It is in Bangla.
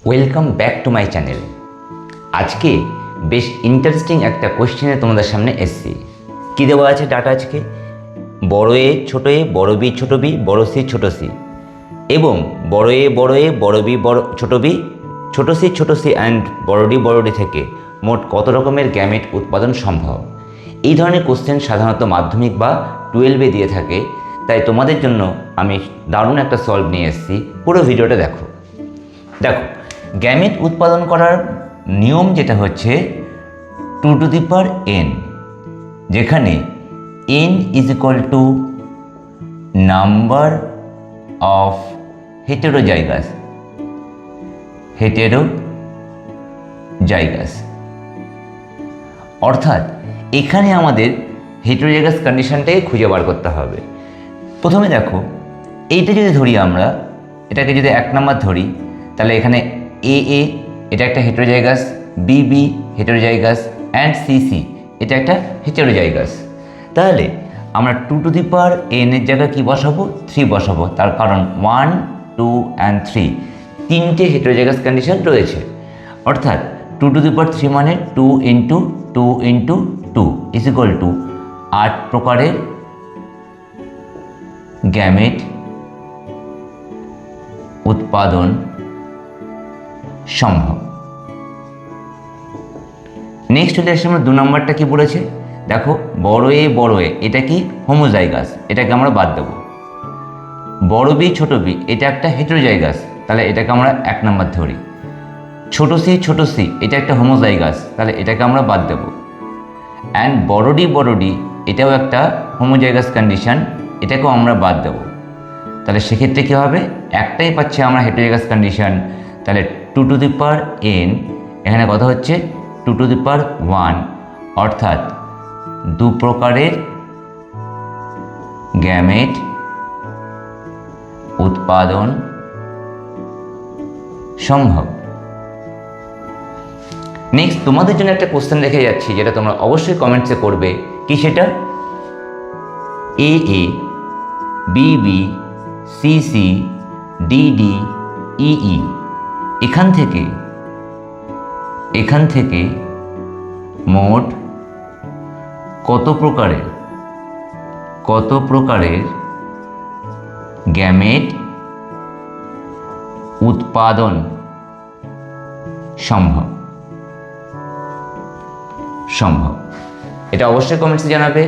Welcome back to my channel. আজকে বেশ ইন্টারেস্টিং একটা কোয়েশ্চেনে তোমাদের সামনে এসেছি। কী দেওয়া আছে ডাটা আজকে? বড় এ ছোট এ, বড় বি ছোট বি, বড় সি ছোট সি এবং বড় এ বড় বি ছোট সি অ্যান্ড বড় ডি থেকে মোট কত রকমের গ্যামেট উৎপাদন সম্ভব। এই ধরনের কোশ্চেন সাধারণত মাধ্যমিক বা 12-এ দিয়ে থাকে, তাই তোমাদের জন্য আমি দারুণ একটা সলভ নিয়ে এসেছি। পুরো ভিডিওটা দেখো। গ্যামেট উৎপাদন করার নিয়ম যেটা হচ্ছে 2n, যেখানে n is equal to number of heterozygous অর্থাৎ এখানে আমাদের হেটেরোজাইগাস কন্ডিশনটাকে খুঁজে বার করতে হবে। প্রথমে দেখো, এইটা যদি ধরি আমরা, এটাকে যদি 1 নাম্বার ধরি, তাহলে এখানে এ এটা একটা heterozygous, B heterozygous and C এটা একটা হেটেরোজাইগাস। তাহলে আমরা 2n এর জায়গায় কী বসাবো? 3 বসাবো। তার কারণ 1, 2 অ্যান্ড 3 তিনটে হেটেরোজাইগাস কন্ডিশন রয়েছে। অর্থাৎ 2 মানে 2 into 2 into 2 is equal to 8 প্রকারের গ্যামেট উৎপাদন সম্ভব। নেক্সট চলে আসছে আমরা 2 নম্বরটা কি বলেছে দেখো, বড় এ এটা কি হোমোজাইগাস, এটাকে আমরা বাদ দেবো। বড় বি ছোট বি এটা একটা হেটেরোজাইগাস, তাহলে এটাকে আমরা 1 নাম্বার ধরি। ছোট সি এটা একটা হোমোজাইগাস, তাহলে এটাকে আমরা বাদ দেবো। অ্যান্ড বড় ডি এটাও একটা হোমোজাইগাস কন্ডিশন, এটাকেও আমরা বাদ দেবো। তাহলে সেক্ষেত্রে কী হবে? একটাই পাচ্ছি আমরা হেটেরোজাইগাস কন্ডিশন। তাহলে 2n এখানে কথা হচ্ছে 2 অর্থাৎ 2 প্রকারের গ্যামেট উৎপাদন সম্ভব। নেক্সট তোমাদের জন্য একটা কোশ্চেন রেখে যাচ্ছি, যেটা তোমরা অবশ্যই কমেন্টসে করবে। কি সেটা? A B C D E এখান থেকে মোট কত প্রকারের গ্যামেট উৎপাদন সম্ভব। এটা অবশ্যই কমেন্টসে জানাবে।